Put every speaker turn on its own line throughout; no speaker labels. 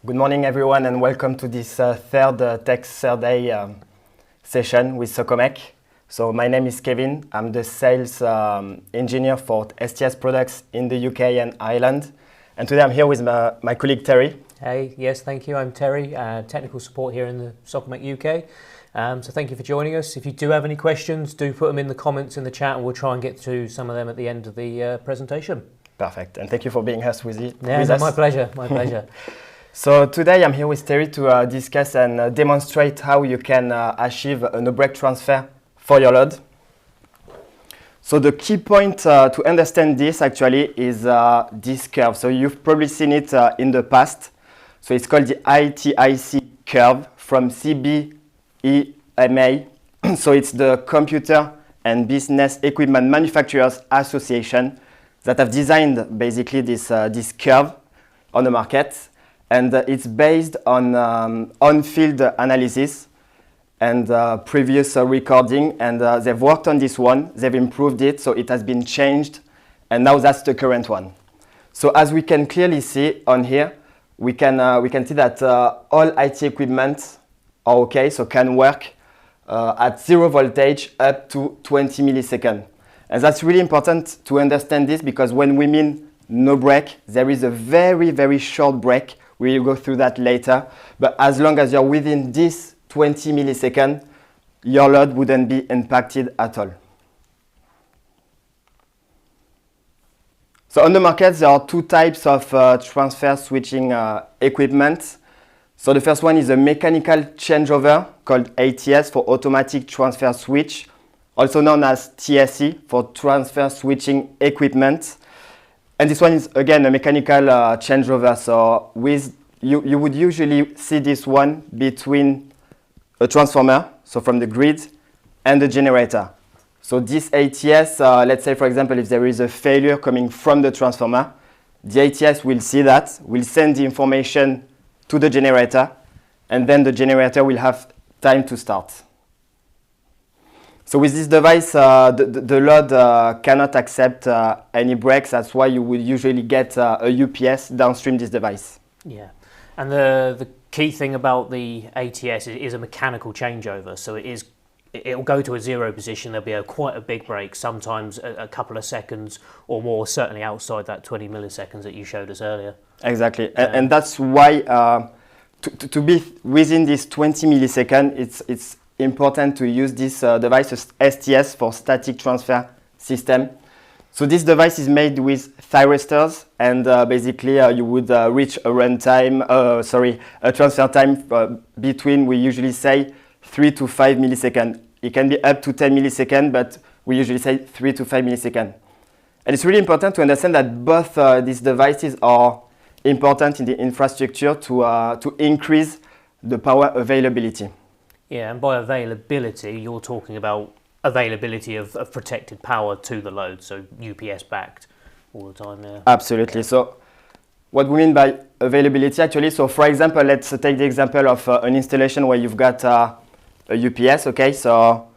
Good morning, everyone, and welcome to this third Tech Survey session with Socomec. So my name is Kevin. I'm the sales engineer for STS products in the UK and Ireland. And today I'm here with my colleague Terry.
Hey, yes, thank you. I'm Terry, technical support here in the Socomec UK. So thank you for joining us. If you do have any questions, do put them in the comments in the chat and we'll try and get to some of them at the end of the presentation.
Perfect. And thank you for being here with
us. My pleasure, my pleasure.
So today I'm here with Terry to discuss and demonstrate how you can achieve a no-break transfer for your load. So the key point to understand this actually is this curve. So you've probably seen it in the past. So it's called the ITIC curve from CBEMA. So it's the Computer and Business Equipment Manufacturers Association that have designed basically this curve on the market. And it's based on on-field analysis and previous recording, and they've worked on this one, they've improved it, so it has been changed, and now that's the current one. So as we can clearly see on here, we can see that all IT equipment are okay, so can work at 0 voltage up to 20 milliseconds. And that's really important to understand this, because when we mean no break, there is a very, very short break. We'll go through that later. But as long as you're within this 20 milliseconds, your load wouldn't be impacted at all. So on the market, there are two types of transfer switching equipment. So the first one is a mechanical changeover called ATS for automatic transfer switch, also known as TSE for transfer switching equipment. And this one is, again, a mechanical changeover. So you would usually see this one between a transformer, so from the grid, and the generator. So this ATS, let's say, for example, if there is a failure coming from the transformer, the ATS will see that, will send the information to the generator, and then the generator will have time to start. So with this device, the load cannot accept any breaks. That's why you would usually get a UPS downstream this device.
Yeah, and the key thing about the ATS is a mechanical changeover. So it'll go to a 0 position. There'll be quite a big break, sometimes a couple of seconds or more, certainly outside that 20 milliseconds that you showed us earlier. Exactly,
and that's why to be within this 20 millisecond, it's important to use this device, STS for static transfer system. So this device is made with thyristors, and basically you would reach a a transfer time between, we usually say, 3 to 5 milliseconds. It can be up to 10 milliseconds, but we usually say 3 to 5 milliseconds. And it's really important to understand that both these devices are important in the infrastructure to increase the power availability.
Yeah, and by availability, you're talking about availability of protected power to the load, so UPS backed all the time. Yeah.
Absolutely. So what we mean by availability actually, so for example, let's take the example of an installation where you've got a UPS, okay? So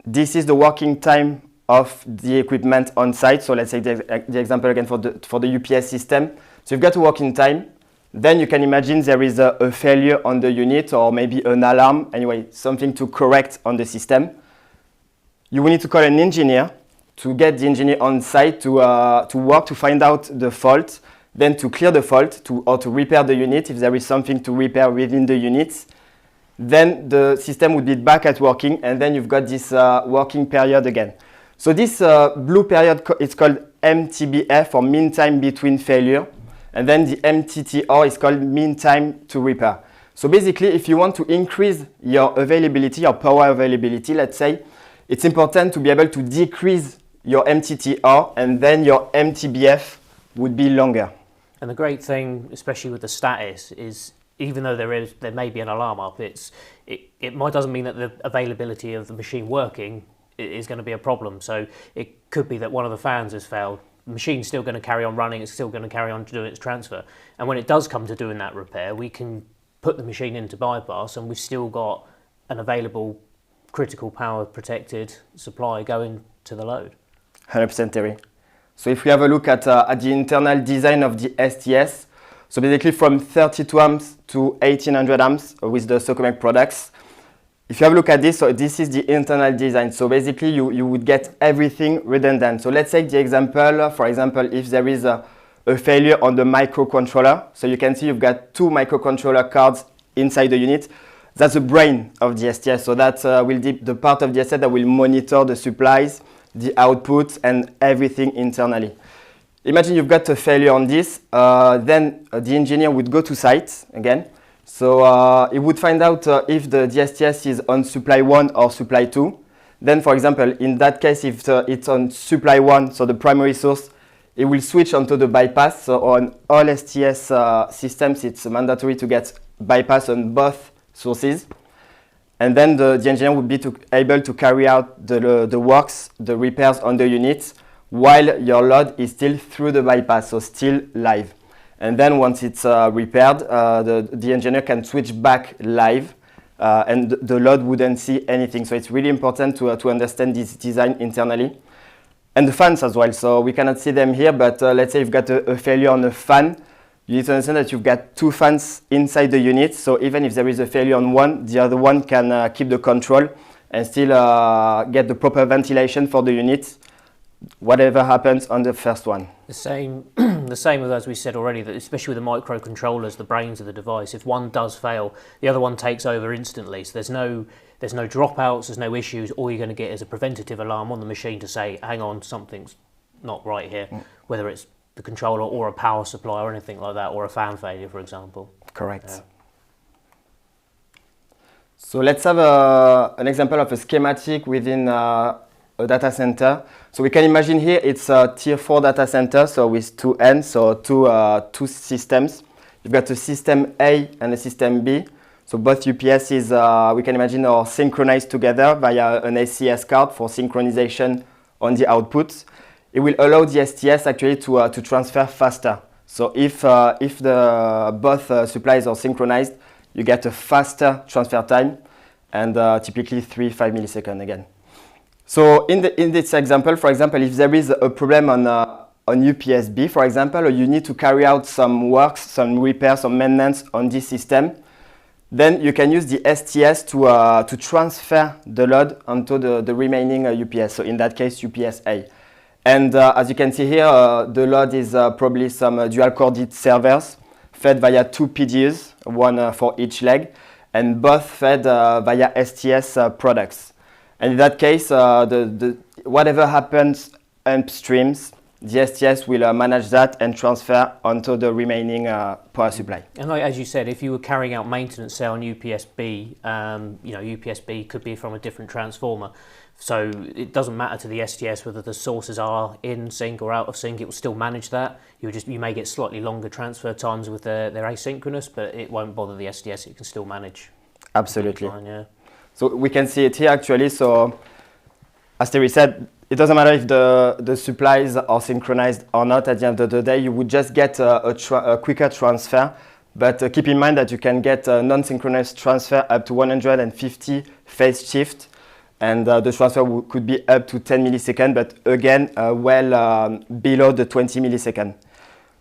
this is the working time of the equipment on site. So let's take the example again for the UPS system. So you've got a working time. Then you can imagine there is a failure on the unit, or maybe an alarm, anyway, something to correct on the system. You will need to call an engineer to get the engineer on site to work to find out the fault, then to clear the fault or to repair the unit if there is something to repair within the unit. Then the system would be back at working, and then you've got this working period again. So this blue period, it's called MTBF, or mean time between failure. And then the MTTR is called mean time to repair. So basically, if you want to increase your availability, your power availability, let's say, it's important to be able to decrease your MTTR, and then your MTBF would be longer.
And the great thing, especially with the status, is even though there may be an alarm up, it doesn't mean that the availability of the machine working is going to be a problem. So it could be that one of the fans has failed. The machine's still going to carry on running, it's still going to carry on doing its transfer. And when it does come to doing that repair, we can put the machine into bypass, and we've still got an available critical power protected supply going to the load.
100% Terry. So if we have a look at the internal design of the STS, So basically from 32 amps to 1800 amps with the Socomec products. If you have a look at this, so this is the internal design. So basically you would get everything redundant. So let's take the example, for example, if there is a failure on the microcontroller. So you can see you've got 2 microcontroller cards inside the unit. That's the brain of the STS. So that will be the part of the STS that will monitor the supplies, the output, and everything internally. Imagine you've got a failure on this. Then the engineer would go to site again. So he would find out if the STS is on supply 1 or supply 2. Then, for example, in that case, if it's on supply 1, so the primary source, it will switch onto the bypass. So on all STS systems, it's mandatory to get bypass on both sources. And then the engineer would be able to carry out the works, the repairs on the units, while your load is still through the bypass, so still live. And then once it's repaired, the engineer can switch back live, and the load wouldn't see anything. So it's really important to understand this design internally. And the fans as well. So we cannot see them here, but let's say you've got a failure on a fan. You need to understand that you've got 2 fans inside the unit. So even if there is a failure on one, the other one can keep the control and still get the proper ventilation for the unit, whatever happens on the first one.
The same as we said already, that especially with the microcontrollers, the brains of the device, if one does fail, the other one takes over instantly. So there's no dropouts, there's no issues. All you're going to get is a preventative alarm on the machine to say, hang on, something's not right here, whether it's the controller or a power supply or anything like that, or a fan failure, for example.
Correct.
Yeah.
So let's have an example of a schematic within a data center. So we can imagine here it's a tier 4 data center, so with 2 ends, so two systems. You've got a system A and a system B. So both UPSs, we can imagine, are synchronized together via an SCS card for synchronization on the outputs. It will allow the STS actually to transfer faster. So if the both supplies are synchronized, you get a faster transfer time, and typically 3-5 milliseconds again. So in this example, for example, if there is a problem on UPS B, for example, or you need to carry out some works, some repairs, some maintenance on this system, then you can use the STS to transfer the load onto the remaining UPS. So in that case, UPS A. And as you can see here, the load is probably some dual-core DIT servers fed via 2 PDUs, one for each leg, and both fed via STS products. And in that case, whatever happens upstreams, the STS will manage that and transfer onto the remaining power supply.
And like, as you said, if you were carrying out maintenance, say on UPS B, UPS B could be from a different transformer. So it doesn't matter to the STS whether the sources are in sync or out of sync, it will still manage that. You may get slightly longer transfer times with their asynchronous, but it won't bother the STS, it can still manage.
Absolutely.
Fine, yeah.
So we can see it here actually. So as Terry said, it doesn't matter if the supplies are synchronized or not. At the end of the day, you would just get a quicker transfer. But keep in mind that you can get a non-synchronous transfer up to 150 phase shift. And the transfer could be up to 10 milliseconds, but again, below the 20 milliseconds.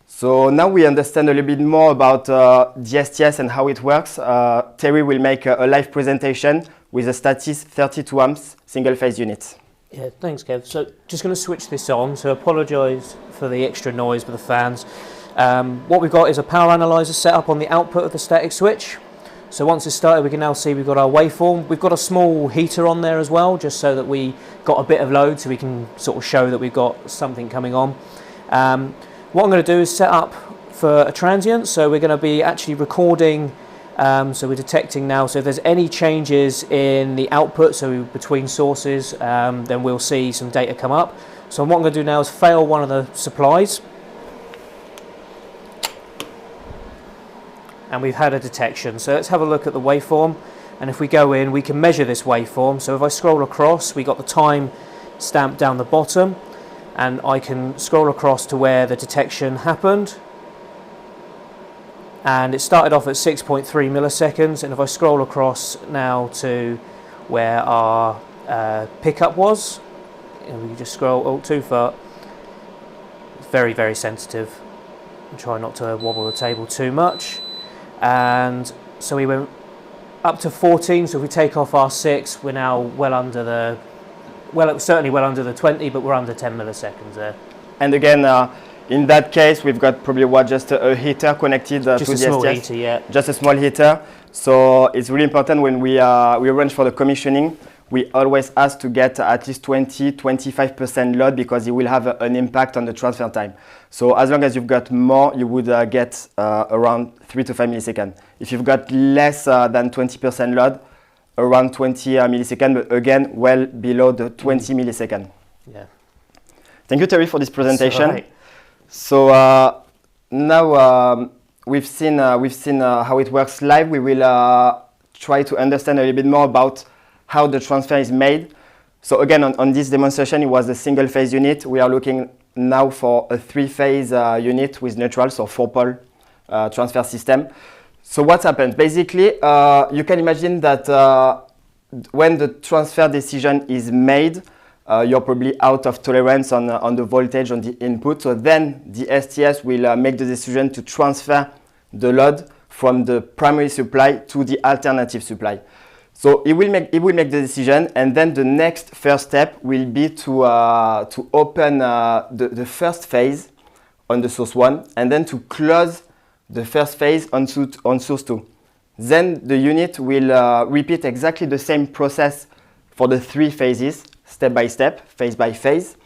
So now we understand a little bit more about the STS and how it works. Terry will make a live presentation with a Statis 32 amps single phase unit.
Yeah, thanks, Kev. So just going to switch this on. So apologise for the extra noise with the fans. What we've got is a power analyzer set up on the output of the static switch. So once it's started, we can now see we've got our waveform. We've got a small heater on there as well, just so that we got a bit of load, so we can sort of show that we've got something coming on. What I'm going to do is set up for a transient. So we're going to be actually recording. So we're detecting now. So if there's any changes in the output, so between sources, then we'll see some data come up. So what I'm going to do now is fail one of the supplies. And we've had a detection. So let's have a look at the waveform, and if we go in, we can measure this waveform. So if I scroll across, we got the time stamped down the bottom, and I can scroll across to where the detection happened, and it started off at 6.3 milliseconds. And if I scroll across now to where our pickup was, and we can just scroll too far, it's very, very sensitive. Try not to wobble the table too much. And so we went up to 14, so if we take off our 6, we're now certainly well under the 20, but we're under 10 milliseconds there.
And again, in that case, we've got probably just a heater connected to the STS.
Just a small heater, yeah.
Just a small heater. So it's really important when we arrange for the commissioning, we always ask to get at least 20-25% load because it will have an impact on the transfer time. So as long as you've got more, you would get around 3 to 5 milliseconds. If you've got less than 20% load, around 20 milliseconds, but again, well below the 20 milliseconds.
Yeah.
Thank you, Terry, for this presentation.
Right.
So now we've seen how it works live. We will try to understand a little bit more about how the transfer is made. So again, on this demonstration, it was a single-phase unit. We are looking now for a 3-phase unit with neutral, so 4-pole transfer system. So what happens? Basically, you can imagine that when the transfer decision is made, you're probably out of tolerance on the voltage on the input. So then the STS will make the decision to transfer the load from the primary supply to the alternative supply. So it will make the decision, and then the first step will be to open the first phase on the source 1, and then to close the first phase on source 2. Then the unit will repeat exactly the same process for the 3 phases, step by step, phase by phase.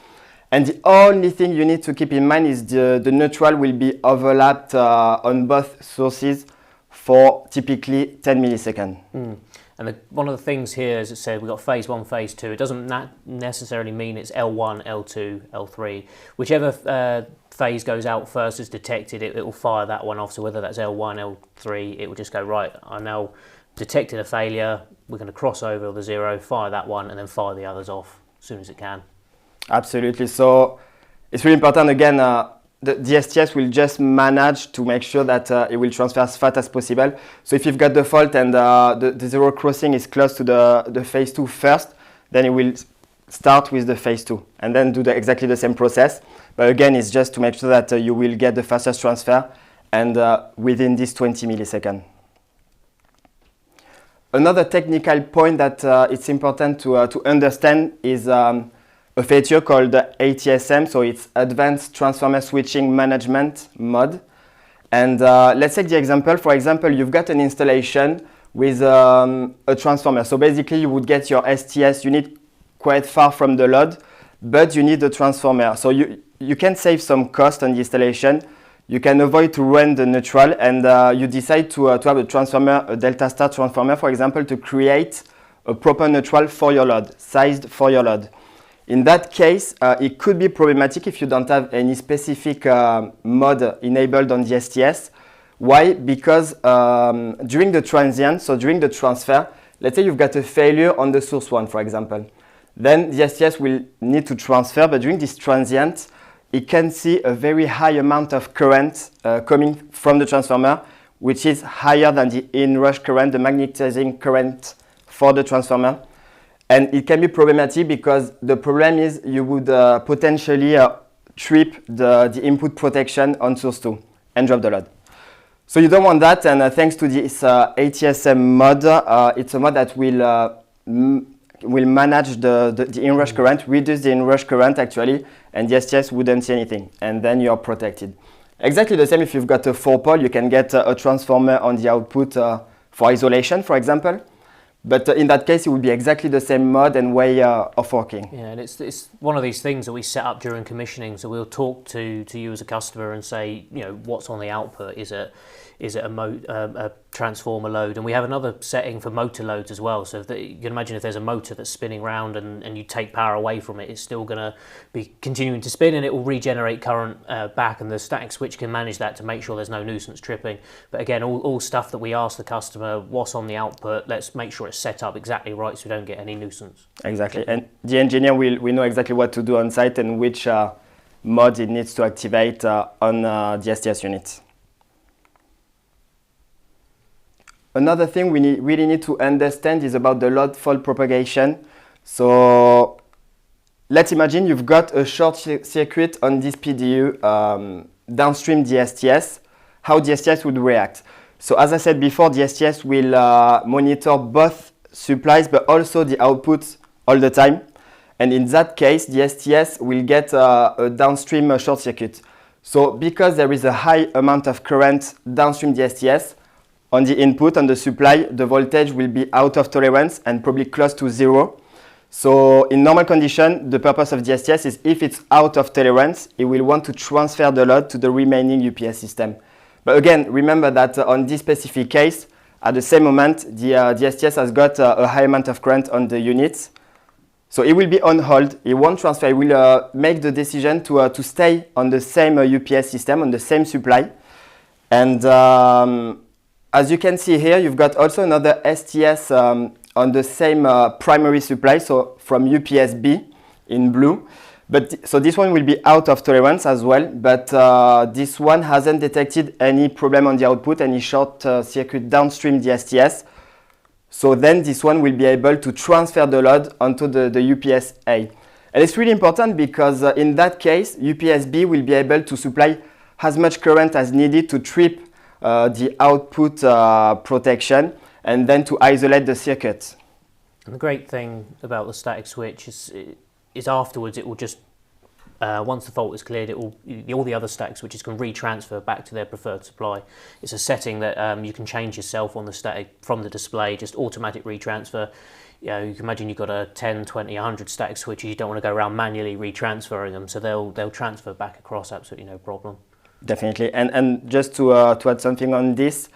And the only thing you need to keep in mind is the neutral will be overlapped on both sources for typically 10 milliseconds.
And one of the things here, as it said, we've got phase 1, phase 2. It doesn't necessarily mean it's L1, L2, L3. Whichever phase goes out first is detected, it will fire that one off. So whether that's L1, L3, it will just go, right, I now detected a failure, we're going to cross over the 0, fire that one, and then fire the others off as soon as it can. Absolutely.
So it's really important, again, the STS will just manage to make sure that it will transfer as fast as possible. So if you've got the fault and the 0 crossing is close to the phase 2 first, then it will start with the phase 2 and then do exactly the same process. But again, it's just to make sure that you will get the fastest transfer and within this 20 milliseconds. Another technical point that it's important to understand is a feature called ATSM, so it's Advanced Transformer Switching Management Mode. And let's take the example. For example, you've got an installation with a transformer. So basically, you would get your STS unit quite far from the load, but you need a transformer. So you can save some cost on the installation. You can avoid to run the neutral, and you decide to have a transformer, a delta star transformer, for example, to create a proper neutral for your load, sized for your load. In that case, it could be problematic if you don't have any specific mode enabled on the STS. Why? Because during the transient, so during the transfer, let's say you've got a failure on the source 1, for example. Then the STS will need to transfer, but during this transient, it can see a very high amount of current coming from the transformer, which is higher than the inrush current, the magnetizing current for the transformer. And it can be problematic because the problem is you would potentially trip the input protection on source 2 and drop the load. So you don't want that, and thanks to this ATSM mode, it's a mode that will manage the inrush current, reduce the inrush current actually, and the STS wouldn't see anything, and then you're protected. Exactly the same if you've got a 4-pole, you can get a transformer on the output for isolation, for example. But in that case, it would be exactly the same mode and way of working.
Yeah, and it's one of these things that we set up during commissioning. So we'll talk to you as a customer and say, you know, what's on the output? Is it a transformer load? And we have another setting for motor loads as well. So you can imagine if there's a motor that's spinning around and you take power away from it, it's still going to be continuing to spin and it will regenerate current back, and the static switch can manage that to make sure there's no nuisance tripping. But again, all stuff that we ask the customer, what's on the output, let's make sure it's set up exactly right so we don't get any nuisance.
Exactly, and the engineer will know exactly what to do on site and which mode it needs to activate on the STS unit. Another thing we really need to understand is about the load fault propagation. So let's imagine you've got a short circuit on this PDU downstream DSTS, how DSTS would react. So as I said before, DSTS will monitor both supplies but also the output all the time. And in that case, DSTS will get a downstream short circuit. So because there is a high amount of current downstream DSTS, on the input, on the supply, the voltage will be out of tolerance and probably close to zero. So in normal condition, the purpose of DSTS is if it's out of tolerance, it will want to transfer the load to the remaining UPS system. But again, remember that on this specific case, at the same moment, the DSTS has got a high amount of current on the units. So it will be on hold, it won't transfer, it will make the decision to stay on the same UPS system, on the same supply. And as you can see here, you've got also another STS on the same primary supply, so from UPS B in blue. But so this one will be out of tolerance as well, but this one hasn't detected any problem on the output, any short circuit downstream DSTS. So then this one will be able to transfer the load onto the UPS A. And it's really important because in that case, UPS B will be able to supply as much current as needed to trip the output protection and then to isolate the circuit.
And the great thing about the static switch is afterwards it will just, once the fault is cleared, all the other static switches can retransfer back to their preferred supply. It's a setting that you can change yourself on the static from the display, just automatic retransfer. You know, you can imagine you've got a 10, 20, 100 static switches, you don't want to go around manually retransferring them, so they'll transfer back across absolutely no problem.
Definitely, and just to add something on this,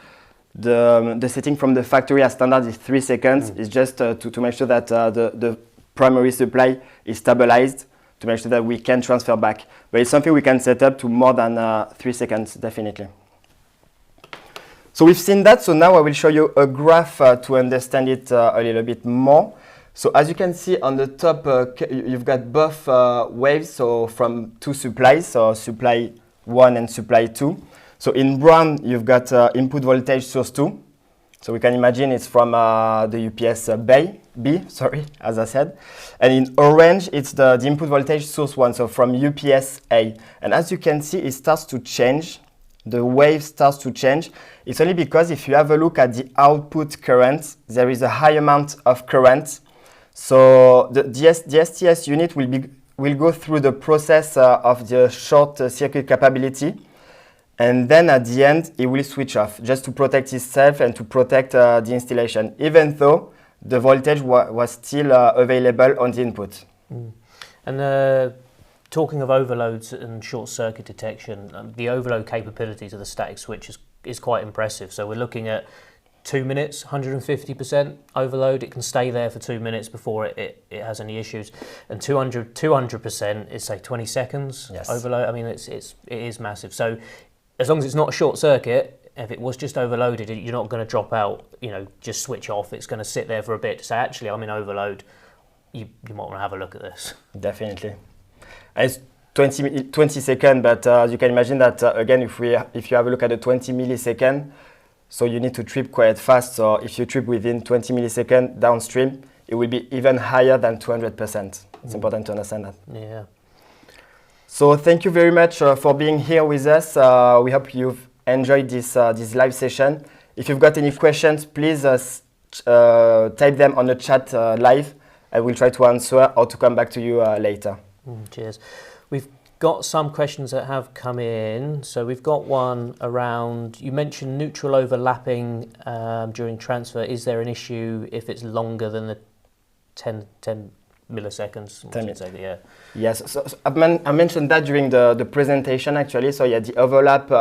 the setting from the factory as standard is 3 seconds. It's just to make sure that the primary supply is stabilized, to make sure that we can transfer back. But it's something we can set up to more than 3 seconds, definitely. So we've seen that, so now I will show you a graph to understand it a little bit more. So as you can see on the top, you've got both waves, so from two supplies, so supply 1 and supply 2. So in brown, you've got input voltage source 2. So we can imagine it's from the UPS B, as I said. And in orange, it's the input voltage source 1, so from UPS A. And as you can see, it starts to change. The wave starts to change. It's only because if you have a look at the output current, there is a high amount of current. So the STS unit will go through the process of the short circuit capability, and then at the end it will switch off just to protect itself and to protect the installation, even though the voltage was still available on the input.
And talking of overloads and short circuit detection, the overload capabilities of the static switch is quite impressive. So we're looking at 2 minutes, 150% overload. It can stay there for 2 minutes before it has any issues. And 200% is, say, 20 seconds overload. I mean, it is massive. So as long as it's not a short circuit, if it was just overloaded, you're not going to drop out, just switch off. It's going to sit there for a bit to say, actually, I'm in overload. You might want to have a look at this. Definitely.
And it's 20 seconds, but you can imagine that, again, if you have a look at the 20 millisecond, so you need to trip quite fast. So if you trip within 20 milliseconds downstream, it will be even higher than 200%. It's important to understand that.
Yeah.
So thank you very much for being here with us. We hope you've enjoyed this live session. If you've got any questions, please type them on the chat live, and we'll try to answer or to come back to you later.
Cheers. We've got some questions that have come in. So we've got one around, you mentioned neutral overlapping during transfer. Is there an issue if it's longer than the 10 milliseconds?
10 minutes.
Yeah.
Yes, so I mentioned that during the presentation actually. So yeah, the overlap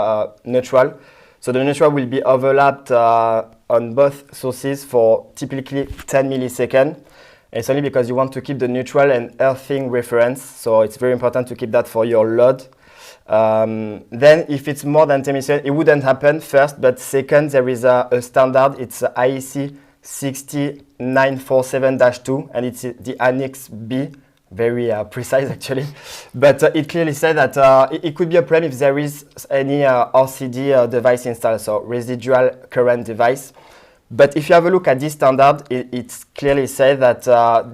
neutral. So the neutral will be overlapped on both sources for typically 10 milliseconds. It's only because you want to keep the neutral and earthing reference, so it's very important to keep that for your load. Then if it's more than 10 milliseconds, it wouldn't happen first, but second, there is a standard, it's IEC 60947-2, and it's the Annex B, very precise actually. But it clearly says that it could be a problem if there is any RCD device installed, so residual current device. But if you have a look at this standard, it clearly says that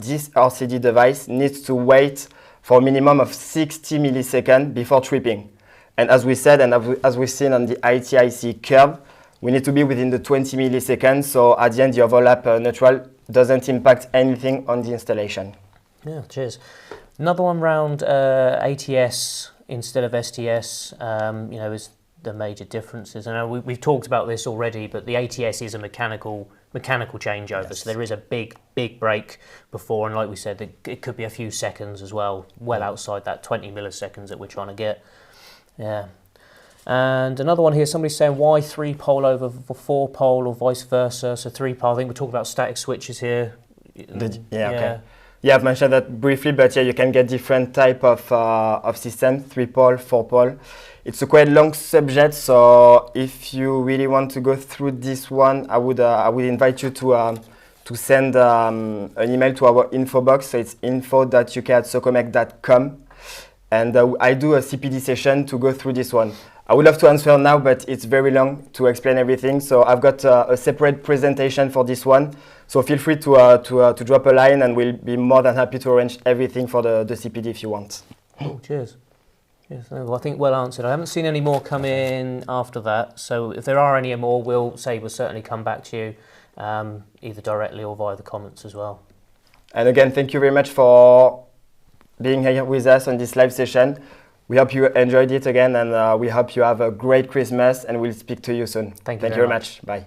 this RCD device needs to wait for a minimum of 60 milliseconds before tripping. And as we said, and as we've seen on the ITIC curve, we need to be within the 20 milliseconds. So at the end, the overlap neutral doesn't impact anything on the installation.
Yeah, cheers. Another one round ATS instead of STS, is the major differences. I know we've talked about this already, but the ATS is a mechanical changeover, yes. So there is a big break before, and like we said, it could be a few seconds as well, well outside that 20 milliseconds that we're trying to get. Yeah. And another one here, somebody's saying why 3-pole over 4-pole or vice versa. So 3-pole, I think we're talking about static switches here.
Okay. Yeah, I've mentioned that briefly, but yeah, you can get different type of systems, 3-pole, 4-pole. It's a quite long subject, so if you really want to go through this one, I would invite you to send an email to our info box. So it's info.uk@socomec.com, and I do a CPD session to go through this one. I would love to answer now, but it's very long to explain everything. So I've got a separate presentation for this one. So feel free to drop a line, and we'll be more than happy to arrange everything for the CPD if you want.
Cool, cheers. Yes, well, I think well answered. I haven't seen any more come in after that. So if there are any more, we'll certainly come back to you, either directly or via the comments as well.
And again, thank you very much for being here with us on this live session. We hope you enjoyed it again, and we hope you have a great Christmas, and we'll speak to you soon.
Thank you
very much. Bye.